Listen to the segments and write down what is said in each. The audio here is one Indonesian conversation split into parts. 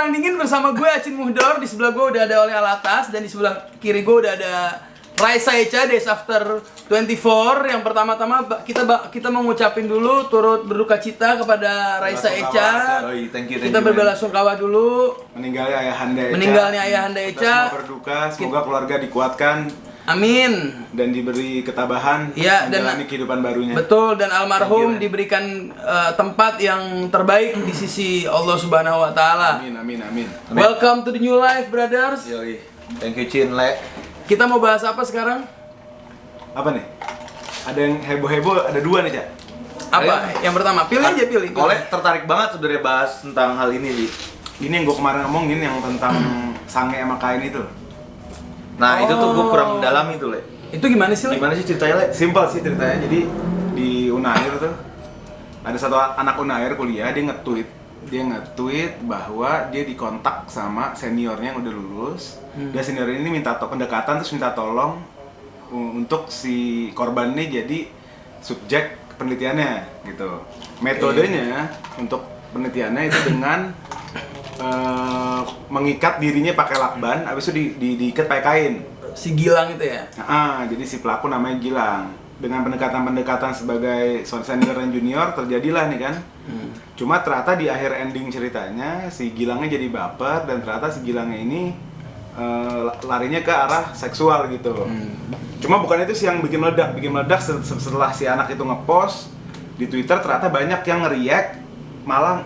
Perang Dingin bersama gue Acin Muhdor. Di sebelah gue udah ada Oleh Alatas dan di sebelah kiri gue udah ada Raisa Echa Days After 24. Yang pertama-tama kita mau ngucapin dulu turut berduka cita kepada Raisa Echa. Thank you, kita berbelasungkawa dulu meninggalnya Ayahanda Echa. Ayahanda Echa. Kita semua berduka, semoga keluarga dikuatkan. Amin. Dan diberi ketabahan menjalani kehidupan barunya. Betul, dan almarhum diberikan tempat yang terbaik di sisi Allah Subhanahu wa taala. Amin. Welcome to the new life, brothers. Yoi. Thank you Cin, Le. Kita mau bahas apa sekarang? Apa nih? Ada yang heboh-heboh, ada dua nih, Cak. Apa? Yang pertama, pilih. Oleh tertarik banget sebenarnya bahas tentang hal ini, Li. Ini yang gue kemarin ngomongin yang tentang sange sama kain itu. Nah, itu tuh gue kurang mendalami tuh, Le. Itu gimana sih, Le? Gimana sih ceritanya, Le? Simpel sih ceritanya. Jadi di Unair tuh ada satu anak Unair kuliah, dia nge-tweet bahwa dia dikontak sama seniornya yang udah lulus. Dan senior ini minta pendekatan terus minta tolong untuk si korban ini jadi subjek penelitiannya gitu. Metodenya untuk penelitiannya itu dengan mengikat dirinya pakai lakban, habis itu diikat pakai kain. Si Gilang itu ya? Jadi si pelaku namanya Gilang. Dengan pendekatan-pendekatan sebagai senior dan junior terjadilah nih kan. Cuma ternyata di akhir ending ceritanya si Gilangnya jadi baper dan ternyata si Gilangnya ini larinya ke arah seksual gitu. Cuma bukan itu sih yang bikin meledak setelah si anak itu ngepost di Twitter, ternyata banyak yang nge-react malah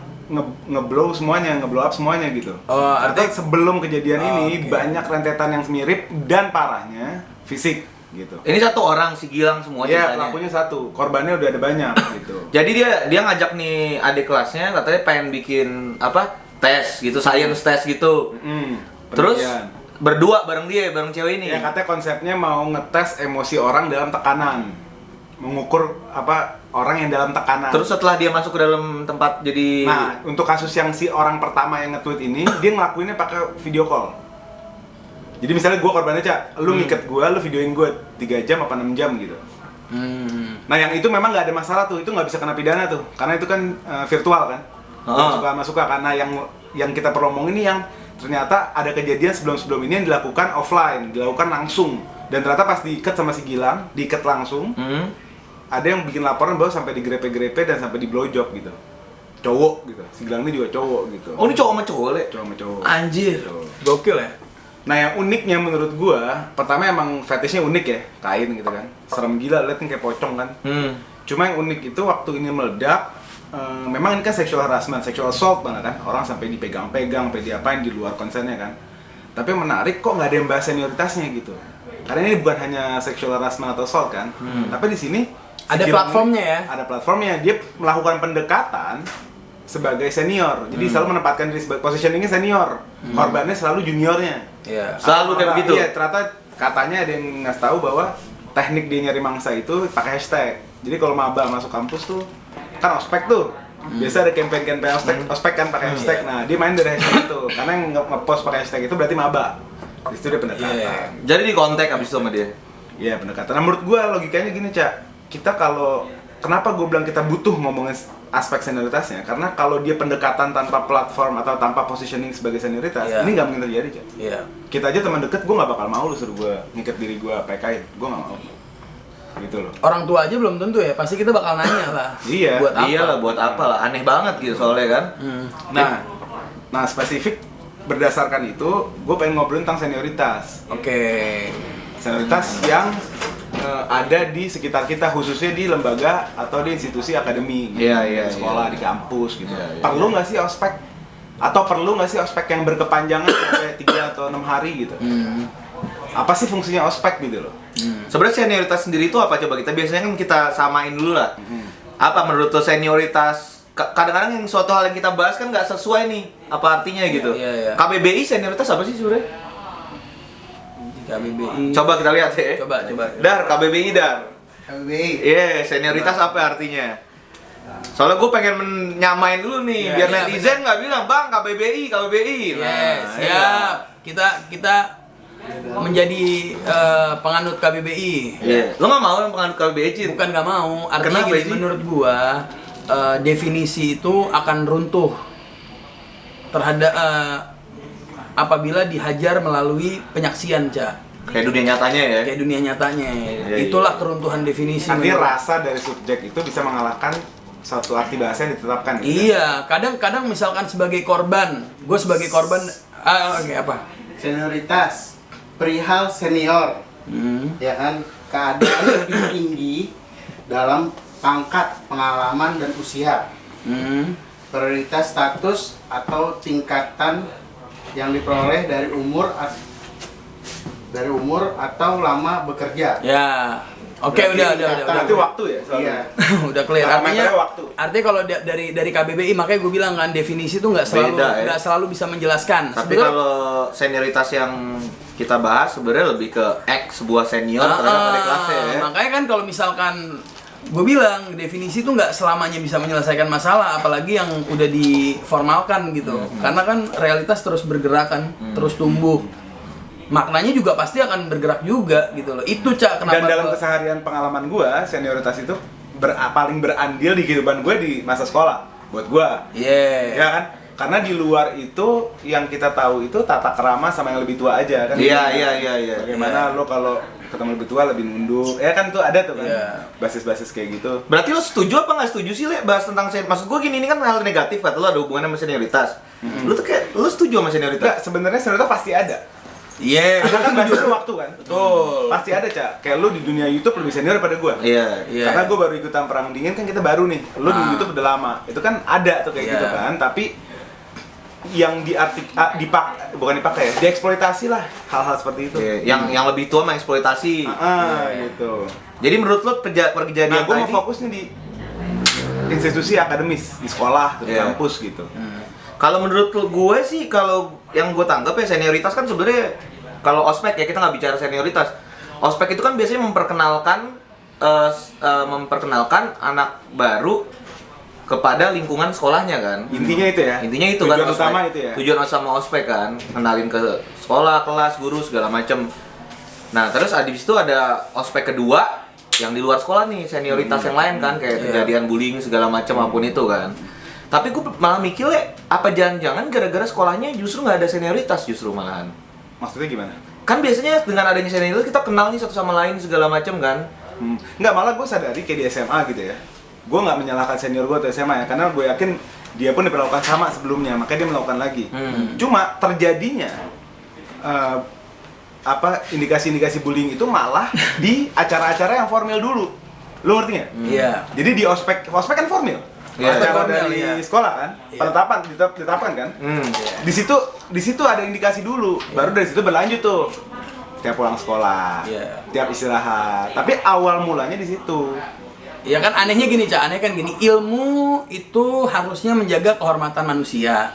nge-blow up semuanya gitu. Artinya sebelum kejadian ini banyak rentetan yang mirip dan parahnya fisik gitu. Ini satu orang si Gilang semua Iya, ceritanya. pelakunya satu, korbannya udah ada banyak gitu. Jadi dia ngajak nih adik kelasnya, katanya pengen bikin tes gitu, science test gitu. Terus berdua bareng cewek ini. Ya katanya konsepnya mau ngetes emosi orang dalam tekanan, mengukur orang yang dalam tekanan. Terus setelah dia masuk ke dalam tempat jadi. Nah, untuk kasus yang si orang pertama yang nge-tweet ini, dia ngelakuinnya pakai video call. Jadi misalnya gue korbannya, Cak, lu ngikat gue, lu videoin gue 3 jam apa 6 jam gitu. Nah yang itu memang nggak ada masalah tuh, itu nggak bisa kena pidana tuh, karena itu kan virtual kan. Suka karena yang kita perlu ngomong ini yang ternyata ada kejadian sebelum ini yang dilakukan offline, dilakukan langsung. Dan ternyata pas diikat sama si Gilang, diikat langsung. Ada yang bikin laporan bahwa sampai digrepe-grepe dan sampai di blowjob gitu. Cowok gitu. Si Gilang ini juga cowok gitu. Oh, ini cowok sama cowok, Le? Cowok sama cowok. Anjir. Gokil ya. Nah, yang uniknya menurut gua, pertama emang fetishnya unik ya, kain gitu kan. Serem gila, liat kan kayak pocong kan. Cuma yang unik itu waktu ini meledak, memang ini kan sexual harassment, sexual assault banget kan. Orang sampai dipegang-pegang, sampai diapain di luar konsennya kan. Tapi yang menarik kok nggak ada yang bahas senioritasnya gitu. Karena ini bukan hanya sexual harassment atau assault kan. Tapi di sini ada platformnya ya? Ada platformnya, dia melakukan pendekatan sebagai senior. Jadi selalu menempatkan diri sebagai positioningnya senior. Korbannya selalu juniornya. Iya. Selalu kayak begitu. Iya, ternyata katanya ada yang ngasih tahu bahwa teknik dia nyari mangsa itu pakai hashtag. Jadi kalau maba masuk kampus tuh kan ospek tuh. Biasa ada campaign ospek kan pakai hashtag. Nah, dia main dari hashtag itu. Karena yang nge-post pakai hashtag itu berarti maba. Di situ dia pendekatan. Jadi di kontak abis itu sama dia. Iya, pendekatan. Nah, menurut gua logikanya gini, Cak. Kita kalau kenapa gue bilang kita butuh ngomongin aspek senioritasnya? Karena kalau dia pendekatan tanpa platform atau tanpa positioning sebagai senioritas, ini nggak mungkin terjadi, Cak. Kita aja teman deket, gue nggak bakal mau lu suruh gue ngikat diri gue pakai kain. Gue nggak mau. Gitu loh. Orang tua aja belum tentu ya, pasti kita bakal nanya lah. Iya. Buat apa? Iyalah, buat apa lah? Aneh banget gitu soalnya kan. Nah spesifik berdasarkan itu, gue pengen ngobrolin tentang senioritas. Senioritas yang ada di sekitar kita, khususnya di lembaga atau di institusi akademi gitu. Di sekolah, di kampus gitu. Perlu nggak sih ospek? Atau perlu nggak sih ospek yang berkepanjangan sampai 3 atau 6 hari gitu? Apa sih fungsinya ospek gitu loh? Sebenarnya senioritas sendiri itu apa coba? Kita biasanya kan kita samain dulu lah. Apa menurut lo senioritas? Kadang-kadang yang suatu hal yang kita bahas kan nggak sesuai nih apa artinya gitu. KBBI senioritas apa sih sebenarnya? KBBI. Coba kita lihat ya. Coba. Dar, KBBI Dar. KBBI. Iya, senioritas apa artinya? Soalnya gue pengen menyamain dulu nih, biar netizen nggak bilang, Bang, KBBI. Siap. Kita menjadi penganut KBBI. Lo nggak mau yang penganut KBBI, Cid? Bukan nggak mau. Artinya Kenapa gini, sih? menurut gua definisi itu akan runtuh terhadap apabila dihajar melalui penyaksian, Ca. Kayak dunia nyatanya ya. Kayak dunia nyatanya. Iya, Itulah keruntuhan definisi. Artinya rasa dari subjek itu bisa mengalahkan suatu arti bahasa yang ditetapkan. Gitu. Iya, kadang misalkan sebagai korban, gue sebagai korban, apa? Senioritas, perihal senior, ya kan, keadaan lebih tinggi dalam pangkat, pengalaman dan usia. Prioritas status atau tingkatan yang diperoleh dari umur atau lama bekerja. Ya. Oke, udah. Berarti waktu ya? Iya. Udah clear. Parameternya waktu. Artinya kalau dari KBBI, makanya gue bilang kan definisi itu nggak selalu Beda, ya. nggak selalu bisa menjelaskan. Tapi kalau senioritas yang kita bahas sebenarnya lebih ke sebuah senior terhadap adik kelasnya ya. Makanya kan kalau misalkan gue bilang definisi itu nggak selamanya bisa menyelesaikan masalah, apalagi yang udah diformalkan gitu. Karena kan realitas terus bergerak kan, terus tumbuh. Maknanya juga pasti akan bergerak juga gitu loh. Itu Cak, kenapa Dan dalam keseharian pengalaman gua, senioritas itu paling berandil di kehidupan gua di masa sekolah buat gua. Ya kan? Karena di luar itu yang kita tahu itu tata krama sama yang lebih tua aja kan. Iya. Bagaimana lo kalau ketemu lebih tua lebih nunduk. Ya kan tuh ada tuh kan. Basis-basis kayak gitu. Berarti lo setuju apa nggak setuju sih, Le, bahas tentang maksud gue gini, ini kan hal negatif, kata lo ada hubungannya sama senioritas. Lo tuh kayak, lo setuju sama senioritas? Enggak, sebenarnya senioritas pasti ada. Karena kan basisnya waktu kan. Betul. Pasti ada, Cak. Kayak lu di dunia YouTube lebih senior daripada gua. Iya. Karena gua baru ikutan perang dingin kan, kita baru nih. Lu di YouTube udah lama. Itu kan ada tuh kayak gitu kan. Tapi yang bukan dipakai ya, dieksploitasi lah hal-hal seperti itu. Yang lebih tua mengeksploitasi. Gitu. Jadi menurut lo kejadian Nah, gua mau tadi, fokus nih di institusi akademis, di sekolah, di kampus gitu. kalau menurut gue sih, kalau yang gue tanggap ya, senioritas kan sebenarnya kalau ospek ya, kita nggak bicara senioritas. Ospek itu kan biasanya memperkenalkan anak baru kepada lingkungan sekolahnya kan. Intinya itu ya. Intinya itu tujuan kan ospek. utama itu ya. Tujuan utama ospek kan, kenalin ke sekolah, kelas, guru segala macem. Nah, terus di situ ada ospek kedua yang di luar sekolah nih, senioritas yang lain kan, kayak kejadian bullying segala macam apapun itu kan. Tapi gue malah mikir ya, apa jangan-jangan gara-gara sekolahnya justru nggak ada senioritas justru malahan. Maksudnya gimana? Kan biasanya dengan adanya senioritas kita kenal nih satu sama lain segala macam kan. Nggak, malah gue sadari kayak di SMA gitu ya. Gue nggak menyalahkan senior gue atau SMA ya, karena gue yakin dia pun diperlakukan sama sebelumnya, makanya dia melakukan lagi. Cuma terjadinya indikasi-indikasi bullying itu malah di acara-acara yang formal dulu. Lo ngerti nggak? Iya. Jadi di ospek kan formal. Acara dari sekolah kan, penetapan ditetapkan kan. Di situ ada indikasi dulu, baru dari situ berlanjut tuh. Tiap pulang sekolah, tiap istirahat. Tapi awal mulanya di situ. Ya kan anehnya gini, Cak, aneh kan gini, ilmu itu harusnya menjaga kehormatan manusia.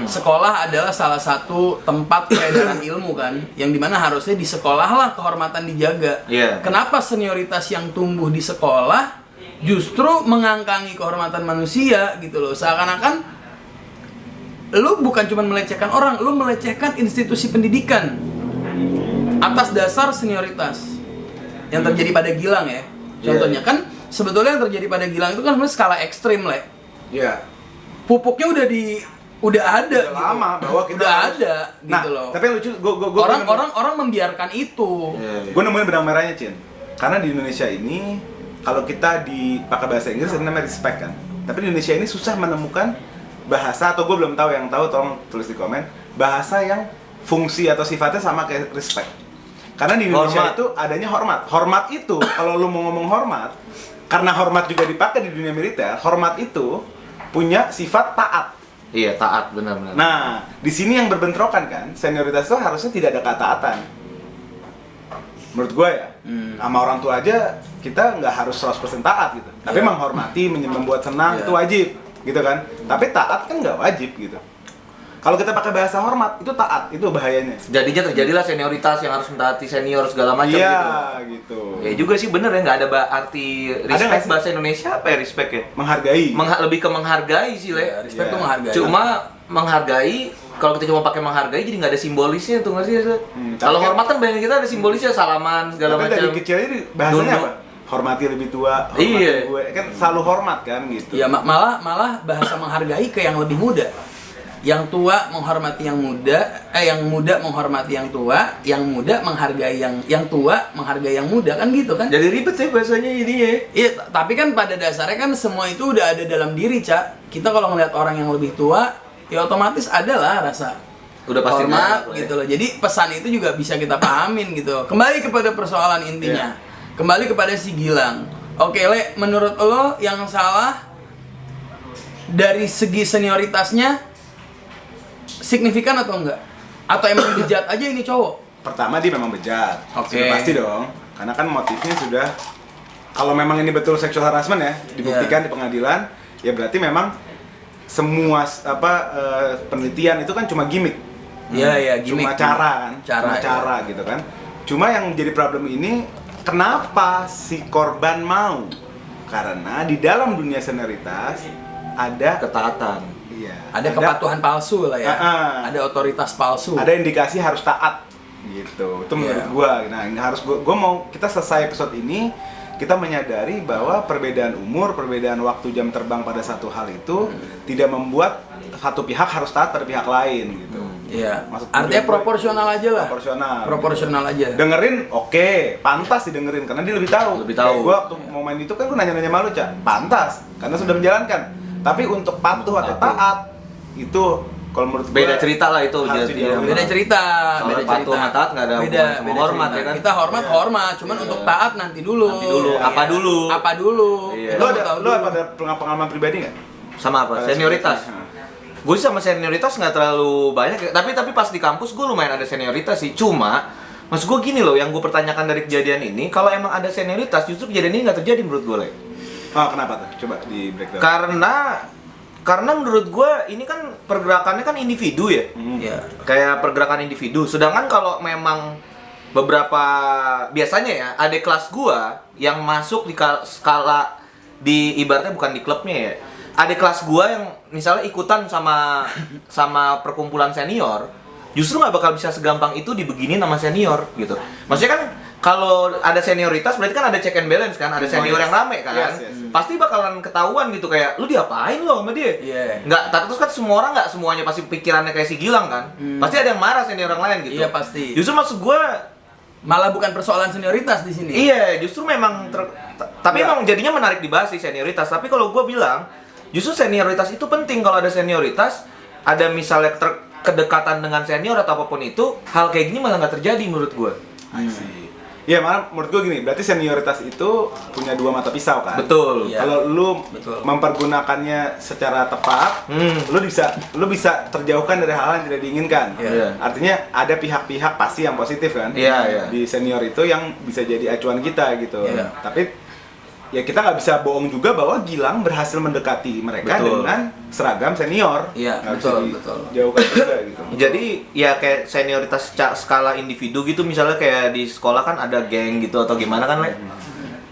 Sekolah adalah salah satu tempat peredaran ilmu kan, yang dimana harusnya di sekolah lah kehormatan dijaga. Kenapa senioritas yang tumbuh di sekolah justru mengangkangi kehormatan manusia gitu loh, seakan-akan lu bukan cuma melecehkan orang, lu melecehkan institusi pendidikan atas dasar senioritas yang terjadi pada Gilang ya. Contohnya kan sebetulnya yang terjadi pada Gilang itu kan sebenarnya skala ekstrim, Le. Pupuknya udah ada udah lama bahwa kita udah ada gitu loh. Tapi yang lucu, orang membiarkan itu. Gue nemuin benang merahnya, Cin. Karena di Indonesia ini, kalau kita pakai bahasa Inggris itu namanya respect kan. Tapi di Indonesia ini susah menemukan bahasa, atau gue belum tahu, yang tahu tolong tulis di komen, bahasa yang fungsi atau sifatnya sama kayak respect. Karena di Indonesia itu adanya hormat. Hormat itu, kalau lu mau ngomong hormat, karena hormat juga dipakai di dunia militer, hormat itu punya sifat taat. Iya, taat, benar-benar. Nah, di sini yang berbentrokan kan, senioritas itu harusnya tidak ada ketaatan. Menurut gue ya, sama orang tua aja kita nggak harus 100% taat gitu. Tapi menghormati, membuat senang itu wajib, gitu kan. Tapi taat kan nggak wajib gitu. Kalau kita pakai bahasa hormat, itu taat, itu bahayanya. Jadinya terjadilah senioritas yang harus mentaati senior segala macam gitu. Iya, gitu. Ya juga sih bener ya, nggak ada arti respect bahasa Indonesia apa ya respect ya? Menghargai. Lebih ke menghargai sih, Le. Respect tuh menghargai. Cuma menghargai, kalau kita cuma pakai menghargai jadi nggak ada simbolisnya tuh, nggak sih? Kalau hormat kan banyak kita ada simbolisnya, salaman segala macam. Tapi dari kecil aja bahasanya apa? Hormati lebih tua, hormati gue. Kan selalu hormat kan gitu. Ya malah bahasa menghargai ke yang lebih muda. yang tua menghormati yang muda, yang muda menghormati yang tua, yang muda menghargai yang tua, menghargai yang muda, kan gitu kan? Jadi ribet sih bahasanya jadinya. Iya, tapi kan pada dasarnya kan semua itu udah ada dalam diri, Cak. Kita kalau ngeliat orang yang lebih tua, ya otomatis ada lah rasa Udah pasti hormat ada, gitu loh. Jadi pesan itu juga bisa kita pahamin gitu. Kembali kepada persoalan intinya. Kembali kepada si Gilang. Oke, Le, menurut lo yang salah dari segi senioritasnya signifikan atau enggak? Atau emang bejat aja ini cowok? Pertama dia memang bejat. Oke. Sudah pasti dong. Karena kan motifnya sudah, kalau memang ini betul sexual harassment ya, dibuktikan di pengadilan, ya berarti memang semua penelitian itu kan cuma gimmick. Iya, gimmick. Cuma cara kan, Cara gitu kan. Cuma yang jadi problem ini, kenapa si korban mau? Karena di dalam dunia senioritas ada ketaatan. iya, ada kepatuhan palsu lah ya. Uh-uh. Ada otoritas palsu. ada indikasi harus taat gitu. Itu menurut gua. Nah, ini harus gua mau kita selesai episode ini kita menyadari bahwa perbedaan umur, perbedaan waktu jam terbang pada satu hal itu tidak membuat satu pihak harus taat pada pihak lain gitu. Iya. Maksud Artinya gue, proporsional aja lah. Proporsional aja. Dengerin, oke, pantas didengerin karena dia lebih tahu. Lebih tahu. Gua waktu mau main itu kan gua nanya-nanya malu, Cak. Pantas karena sudah menjalankan. Tapi untuk patuh atau taat itu kalau menurut gua Beda cerita lah itu harus jadi. dijauhi. Beda cerita. Soalnya Beda patuh cerita. sama taat nggak ada hubungan sama hormat, cerita. ya kan? Kita hormat, cuman untuk taat nanti dulu. Nanti dulu. Apa dulu? Apa dulu? Iya. Kita Lo mau tahu ada dulu. pengalaman pribadi nggak? Sama apa? Senioritas. Gue sama senioritas nggak terlalu banyak, tapi pas di kampus gue lumayan ada senioritas sih. Cuma maksud gue gini loh, yang gue pertanyakan dari kejadian ini, kalau emang ada senioritas, justru kejadian ini nggak terjadi menurut gue, Le. Oh, kenapa tuh? Coba di breakdown. Karena menurut gue ini kan pergerakannya kan individu ya. Iya. Kayak pergerakan individu. Sedangkan kalau memang beberapa biasanya ya adik kelas gua yang masuk di skala di ibaratnya bukan di klubnya ya. Adik kelas gua yang misalnya ikutan sama perkumpulan senior, justru nggak bakal bisa segampang itu dibeginin sama senior gitu. Maksudnya kan kalau ada senioritas berarti kan ada check and balance kan, ada senior yang rame kan. Yes. Pasti bakalan ketahuan gitu kayak lu diapain lo sama dia. Iya. Nggak, tapi terus kan semua orang nggak semuanya pasti pikirannya kayak si Gilang kan. Pasti ada yang marah senior orang lain gitu. Iya, pasti. Justru maksud gua Malah bukan persoalan senioritas di sini. iya, justru memang tapi emang jadinya menarik dibahas sih senioritas. Tapi kalau gua bilang justru senioritas itu penting. Kalau ada senioritas, ada misalnya kedekatan dengan senior atau apapun itu, hal kayak gini malah nggak terjadi menurut gua. I see. Iya, malah menurut gue gini, berarti senioritas itu punya dua mata pisau kan? Betul. Iya. Kalau lu Betul. mempergunakannya secara tepat, lu bisa terjauhkan dari hal yang tidak diinginkan. Iya. Artinya ada pihak-pihak pasti yang positif kan? Iya. Di senior itu yang bisa jadi acuan kita gitu. Iya. Tapi ya kita nggak bisa bohong juga bahwa Gilang berhasil mendekati mereka Betul. dengan seragam senior. Iya, Nggak betul, bisa betul. dijauhkan juga gitu. Jadi ya kayak senioritas skala individu gitu, misalnya kayak di sekolah kan ada geng gitu atau gimana kan, Le?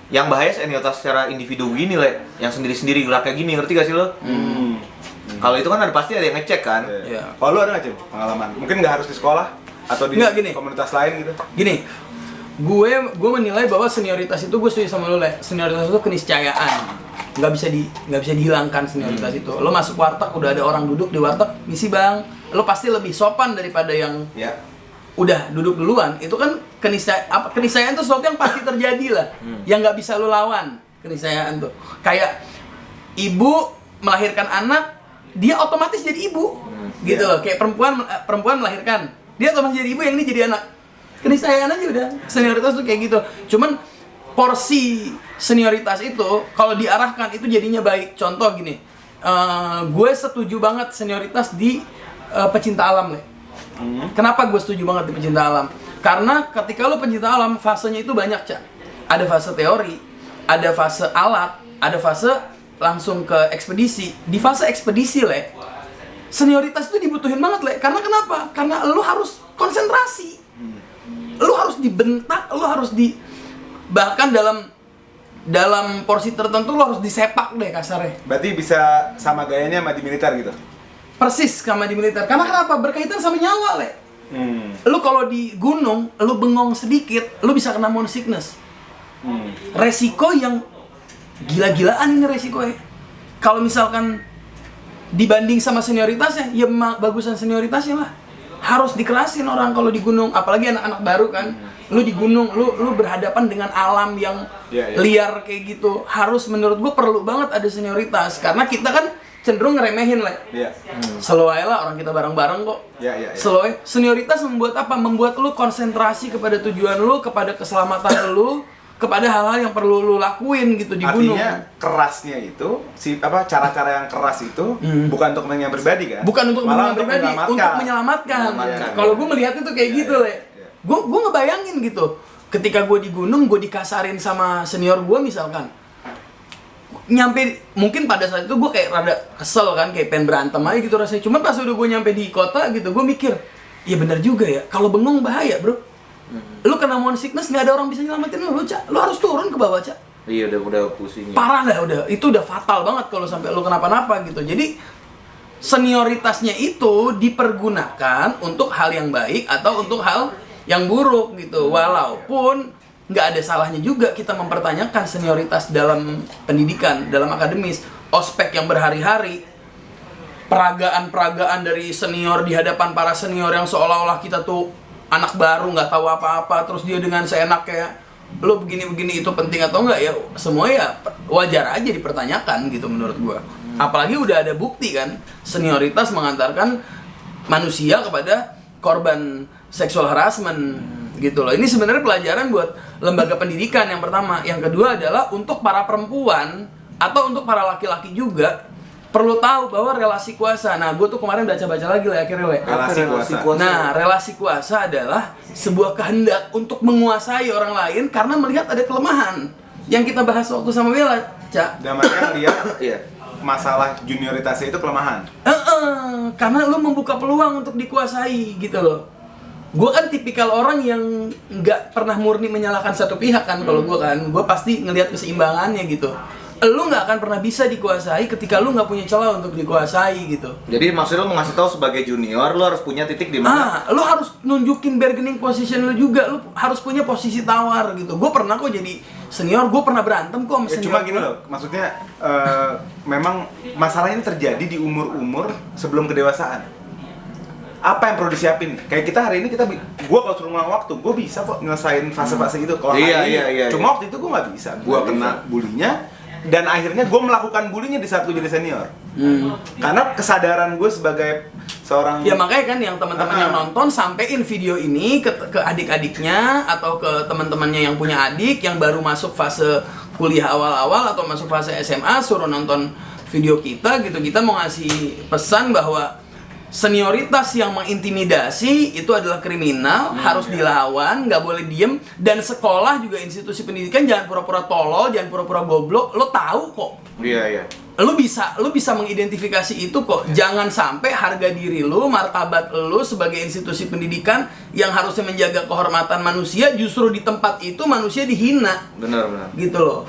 Yang bahaya senioritas secara individu gini, Le, yang sendiri-sendiri geraknya gini, ngerti gak sih lo? Kalau itu kan ada yang ngecek kan. Iya. Kalau lu ada nggak, Cim, pengalaman? Mungkin nggak harus di sekolah atau di Nggak, gini. komunitas lain gitu. Gini, gue menilai bahwa senioritas itu, gue setuju sama lo, Le. Senioritas itu keniscayaan, nggak bisa dihilangkan senioritas itu. Lo masuk warteg, udah ada orang duduk di warteg, misi bang, lo pasti lebih sopan daripada yang Ya. udah duduk duluan. Itu kan keniscayaan itu sesuatu yang pasti terjadi lah, yang nggak bisa lo lawan. Keniscayaan tuh kayak ibu melahirkan anak, dia otomatis jadi ibu, gitu loh. Kayak perempuan melahirkan, dia otomatis jadi ibu, yang ini jadi anak. Keniscayaan aja udah. Senioritas tuh kayak gitu. Cuman porsi senioritas itu kalau diarahkan itu jadinya baik. Contoh gini, gue setuju banget senioritas di pecinta alam, Le. Kenapa gue setuju banget di pecinta alam? Karena ketika lo pecinta alam, fasenya itu banyak, Cak. Ada fase teori, ada fase alat, ada fase langsung ke ekspedisi. Di fase ekspedisi, Le, senioritas itu dibutuhin banget, Le. Karena kenapa? Karena lo harus konsentrasi. Lo harus dibentak, lo harus bahkan dalam porsi tertentu lo harus disepak deh kasarnya. Berarti bisa sama gayanya sama di militer gitu. Persis sama di militer. Karena kenapa? Berkaitan sama nyawa, Le. Lo kalau di gunung, lo bengong sedikit, lo bisa kena moon sickness. Resiko yang gila-gilaan ini resikonya. Kalau misalkan dibanding sama senioritasnya, ya bagusan senioritasnya lah. Harus dikerasin orang kalau di gunung, apalagi anak-anak baru kan. Lu di gunung, lu berhadapan dengan alam yang liar kayak gitu. Harus, menurut gua perlu banget ada senioritas, karena kita kan cenderung ngeremehin lah. Slow aja lah, orang kita bareng-bareng kok. Slow aja. Senioritas membuat apa? Membuat lu konsentrasi kepada tujuan lu, kepada keselamatan lu, kepada hal-hal yang perlu lu lakuin gitu di gunung. Artinya kerasnya itu, cara-cara yang keras itu bukan untuk kepentingan pribadi kan? Bukan untuk kepentingan pribadi, untuk menyelamatkan. Kalau gue melihat itu kayak gitu, Le. Gue ngebayangin gitu. Ketika gue di gunung, gue dikasarin sama senior gue misalkan. Nyampe, mungkin pada saat itu gue kayak rada kesel kan, kayak pengen berantem aja gitu rasanya. Cuma pas udah gue nyampe di kota gitu, gue mikir, iya benar juga ya, kalau bengong bahaya bro. Lu kena moon sickness, nggak ada orang bisa nyelamatin lu, Cak. Lu harus turun ke bawah, Cak. Iya, udah pusing. Parah dah, itu udah fatal banget kalau sampai lu kenapa-napa gitu. Jadi senioritasnya itu dipergunakan untuk hal yang baik atau untuk hal yang buruk gitu. Walaupun nggak ada salahnya juga kita mempertanyakan senioritas dalam pendidikan, dalam akademis. Ospek yang berhari-hari, peragaan-peragaan dari senior di hadapan para senior yang seolah-olah kita tuh anak baru nggak tahu apa-apa, terus dia dengan seenaknya lo begini-begini, itu penting atau enggak ya, semua ya wajar aja dipertanyakan gitu menurut gua. Apalagi udah ada bukti kan, senioritas mengantarkan manusia kepada korban seksual harassment gitu loh. Ini sebenarnya pelajaran buat lembaga pendidikan yang pertama. Yang kedua adalah untuk para perempuan atau untuk para laki-laki juga perlu tahu bahwa relasi kuasa. Nah, gue tuh kemarin baca-baca lagi lah akhirnya, Le. Relasi kuasa. Nah, relasi kuasa adalah sebuah kehendak untuk menguasai orang lain karena melihat ada kelemahan. Yang kita bahas waktu sama Bella, Cak. Dan mereka lihat masalah junioritasnya itu kelemahan. Karena lu membuka peluang untuk dikuasai gitu loh. Gue kan tipikal orang yang nggak pernah murni menyalahkan satu pihak kan. Kalau gue kan, gue pasti ngelihat keseimbangannya gitu. Lu nggak akan pernah bisa dikuasai ketika lu nggak punya celah untuk dikuasai gitu. Jadi maksudnya lu ngasih tahu sebagai junior lu harus punya titik di mana? Lu harus nunjukin bargaining position lu juga. Lu harus punya posisi tawar gitu. Gue pernah kok jadi senior, gue pernah berantem kok sama senior. Cuma gini loh, maksudnya memang masalah ini terjadi di umur-umur sebelum kedewasaan. Apa yang perlu disiapin? Kayak kita hari ini gua kalau suruh ngulang waktu, gua bisa kok nyelesain fase-fase itu. Kalau hari ini, cuma waktu itu gua nggak bisa. Gua kena bulinya, dan akhirnya gue melakukan bulinya di saat gue jadi senior. Karena kesadaran gue sebagai seorang, ya makanya kan yang teman-teman yang nonton sampein video ini ke adik-adiknya atau ke teman-temannya yang punya adik yang baru masuk fase kuliah awal-awal atau masuk fase SMA, suruh nonton video kita gitu. Kita mau ngasih pesan bahwa senioritas yang mengintimidasi itu adalah kriminal, harus dilawan, nggak boleh diem. Dan sekolah juga, institusi pendidikan, jangan pura-pura tolol, jangan pura-pura goblok. Lo tahu kok. Iya. Lo bisa mengidentifikasi itu kok. Jangan sampai harga diri lo, martabat lo sebagai institusi pendidikan yang harusnya menjaga kehormatan manusia, justru di tempat itu manusia dihina. Benar. Gitu loh.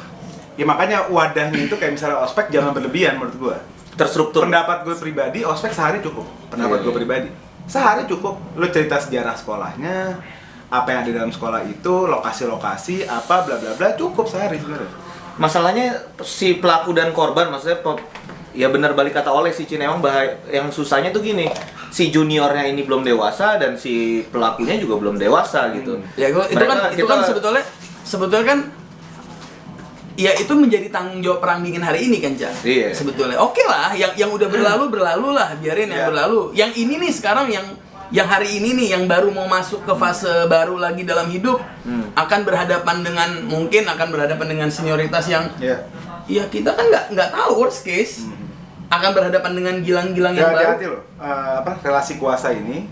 Ya makanya wadahnya itu kayak misalnya ospek jangan berlebihan menurut gue. Terstruktur. Pendapat gue pribadi, ospek sehari cukup. Pendapat gue pribadi, sehari cukup. Lu cerita sejarah sekolahnya, apa yang ada dalam sekolah itu, lokasi-lokasi, apa bla bla bla, cukup sehari sebenarnya. Masalahnya si pelaku dan korban, maksudnya ya benar balik kata Oleh si Cineong, yang susahnya tuh gini, si juniornya ini belum dewasa dan si pelakunya juga belum dewasa gitu. Ya itu kan sebetulnya kan ya itu menjadi tanggung jawab perang dingin hari ini kan, Cak. Iya. Sebetulnya. Oke lah, yang udah berlalu lah, biarin yang berlalu. Yang ini nih sekarang yang hari ini nih yang baru mau masuk ke fase baru lagi dalam hidup akan berhadapan dengan senioritas yang ya kita kan nggak tahu worst case. Akan berhadapan dengan gilang-gilang yang baru. Hati-hati loh. Relasi kuasa ini,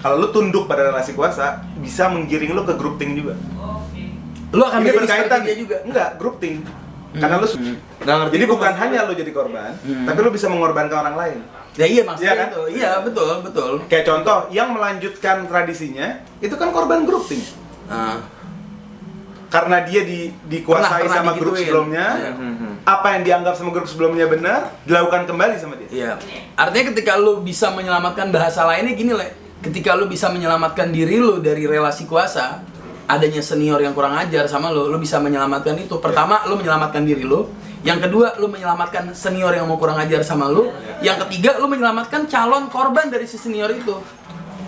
kalau lu tunduk pada relasi kuasa, bisa menggiring lu ke grouping juga. Lu akan ini menjadi berkaitan dia juga. Enggak, grouping. Karena lu nggak ngerti. Jadi bukan hanya lu jadi korban, tapi lu bisa mengorbankan orang lain. Ya iya maksudnya Iya kan? itu. Iya, betul. Kayak contoh, yang melanjutkan tradisinya itu kan korban grouping. Karena dia dikuasai Pernah sama grup digituin. sebelumnya. Apa yang dianggap sama grup sebelumnya benar, dilakukan kembali sama dia. Iya. Artinya ketika lu bisa menyelamatkan, bahasa lainnya gini, Le. Ketika lu bisa menyelamatkan diri lu dari relasi kuasa, adanya senior yang kurang ajar sama lu bisa menyelamatkan itu. Pertama, lu menyelamatkan diri lu. Yang kedua, lu menyelamatkan senior yang mau kurang ajar sama lu. Yang ketiga, lu menyelamatkan calon korban dari si senior itu.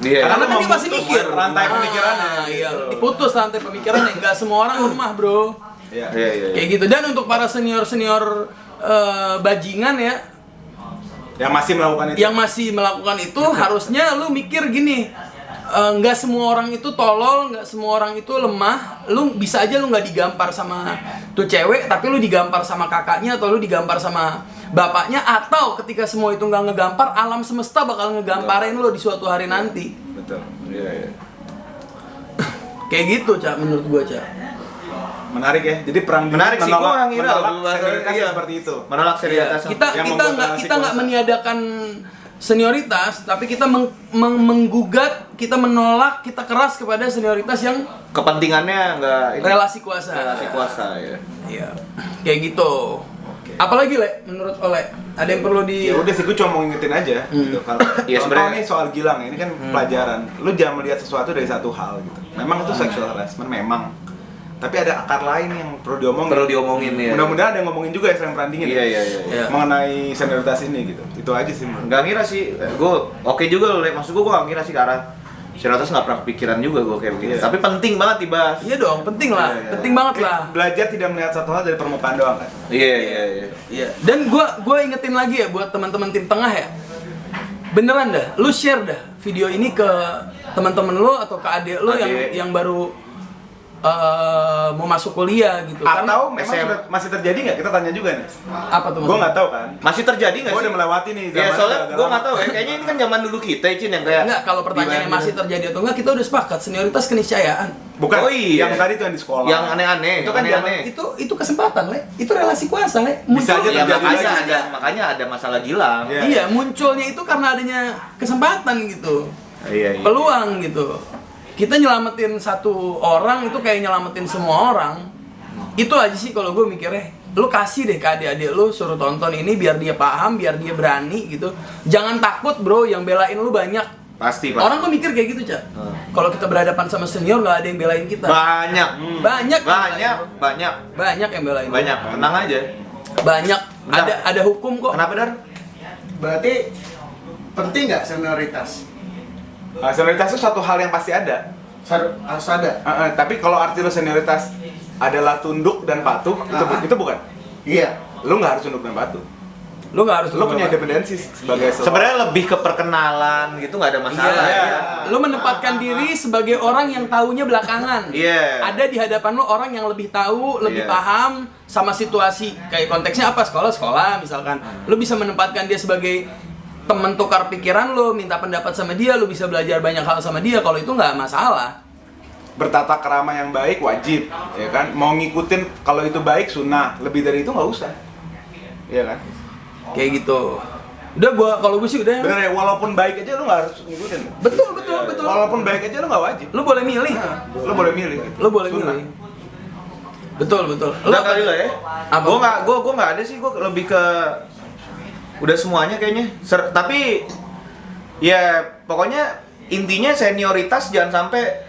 Iya. Karena kan dia masih memutus mikir rantai pemikirannya. Iya, diputus rantai pemikirannya. Nggak semua orang lemah, bro. Iya. Kayak gitu. Dan untuk para senior bajingan ya, Yang masih melakukan itu harusnya lu mikir gini. Nggak semua orang itu tolol, nggak semua orang itu lemah. Lu bisa aja lu nggak digampar sama tuh cewek, tapi lu digampar sama kakaknya atau lu digampar sama bapaknya, atau ketika semua itu nggak ngegampar, alam semesta bakal ngegamparin lu di suatu hari nanti. Betul. Iya. Kayak gitu, Cak, menurut gua, Cak. Menarik ya. Jadi perang Menarik sih, gua ngira senioritas iya. seperti itu. Menolak senioritas. Kita nggak meniadakan senioritas, tapi kita menggugat, kita menolak, kita keras kepada senioritas yang kepentingannya nggak relasi kuasa. Relasi kuasa ya. Iya. Kayak gitu. Apalagi Le, menurut Ole, ada yang perlu di Ya udah sih, gue cuma mau ngingetin aja gitu. Kalau Iya, contoh sebenarnya. nih soal Gilang, ini kan pelajaran. Lu jangan melihat sesuatu dari satu hal gitu. Memang itu sexual harassment, memang. Tapi ada akar lain yang perlu diomongin. ya. Mudah-mudahan ada yang ngomongin juga ya, sering perandingin Iya. Iya. mengenai senioritas ini gitu. Itu aja sih menurut. Nggak ngira sih, gue oke juga loh, Le. Maksud gue nggak ngira sih ke arah senioritas, nggak pernah kepikiran juga gue kayak begitu. Iya. Tapi penting banget dibahas. Iya dong, penting lah. Iya. Penting banget lah. Belajar tidak melihat satu hal dari permukaan doang kan. Iya. Iya. Dan gua ingetin lagi ya buat teman-teman tim tengah ya. Beneran dah, lu share dah video ini ke teman-teman lu atau ke adik lu yang baru mau masuk kuliah gitu. Atau memang SM. sudah masih terjadi nggak? Kita tanya juga nih. Apa tuh? Gue nggak tahu kan. Masih terjadi nggak Gue sih? udah melewati nih. Ya soalnya gue nggak tahu ya. Kayaknya ini kan zaman dulu kita, Cin, yang kayak. Enggak, kalau pertanyaannya masih terjadi atau enggak, kita udah sepakat senioritas keniscayaan. Bukan. Oh iya. Yang tadi tuh yang di sekolah. Yang aneh-aneh. Itu kan aneh-aneh. Itu kesempatan, Le. Itu relasi kuasa, Le. Bisa aja Ya terjadi makanya ada masalah Gilang. Iya. Iya, munculnya itu karena adanya kesempatan gitu. Iya. Peluang gitu. Kita nyelamatin satu orang itu kayak nyelamatin semua orang. Itu aja sih kalau gue mikirnya. Lu kasih deh ke adik-adik lu, suruh tonton ini biar dia paham, biar dia berani gitu. Jangan takut, bro, yang belain lu banyak. Pasti. Orang tuh mikir kayak gitu, Cak. Kalau kita berhadapan sama senior nggak ada yang belain kita. Banyak. Banyak yang belain. Banyak. Tenang aja. Banyak. Bentar. Ada hukum kok. Kenapa, Dar? Berarti penting nggak senioritas? Senioritas itu satu hal yang pasti ada. Harus ada. Tapi kalau arti lo senioritas adalah tunduk dan patuh, itu bukan. Iya. Lo nggak harus tunduk dan patuh. Lu nggak harus. Lo punya independensi sebagai Sebenarnya lebih ke perkenalan gitu, nggak ada masalah. Iya. Ya. Lu menempatkan diri sebagai orang yang taunya belakangan. Iya. Ada di hadapan lu orang yang lebih tahu, lebih Iya. paham sama situasi. Kayak konteksnya apa? Sekolah misalkan. Lu bisa menempatkan dia sebagai temen tukar pikiran lu, minta pendapat sama dia, lu bisa belajar banyak hal sama dia. Kalau itu nggak masalah. bertata krama yang baik wajib, ya kan? Mau ngikutin kalau itu baik sunnah, lebih dari itu nggak usah, ya kan? Kayak gitu. Udah kalau gue sih udah. Bener ya, walaupun baik aja lu nggak harus ngikutin. Betul. Walaupun baik aja lu nggak wajib. Lu boleh milih. Lu boleh milih. Gitu. Lu boleh Sunnah. milih. Betul. Udah kali lah ya. Apa? Gue nggak ada sih, gue lebih ke udah semuanya kayaknya. Tapi ya pokoknya intinya senioritas jangan sampai,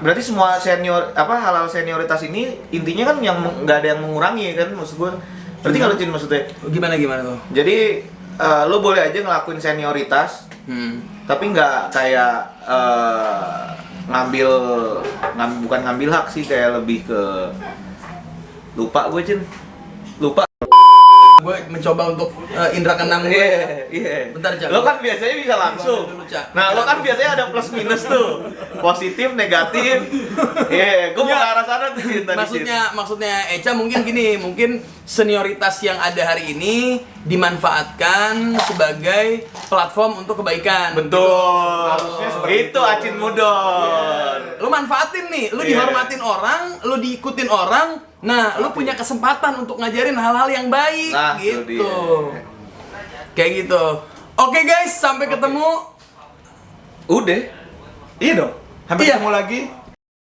berarti semua halal senioritas ini intinya kan yang nggak ada yang mengurangi kan, maksud gue. Berarti kalau Cin maksudnya Gimana tuh? jadi lo boleh aja ngelakuin senioritas, tapi nggak kayak bukan ngambil hak sih, kayak lebih ke lupa Cin. Gue mencoba untuk indra keenam gue. Iya. Bentar, Cak. Lo kan biasanya bisa langsung. Dulu, Cak. Nah, lo kan biasanya ada plus minus tuh. Positif, negatif. Iya, gue mau ke arah sana tuh Cin, tadi, Cin. Maksudnya Eca mungkin gini, mungkin senioritas yang ada hari ini dimanfaatkan sebagai platform untuk kebaikan. Betul. Harusnya seperti Itu Acin Mudon. Lu manfaatin nih, lu Iya. dihormatin orang, lu diikutin orang. Nah, lu punya kesempatan untuk ngajarin hal-hal yang baik, Nah, itu gitu. dia. Kayak gitu. Oke guys, sampai ketemu. Udah. Iya dong. Sampai Iya. ketemu lagi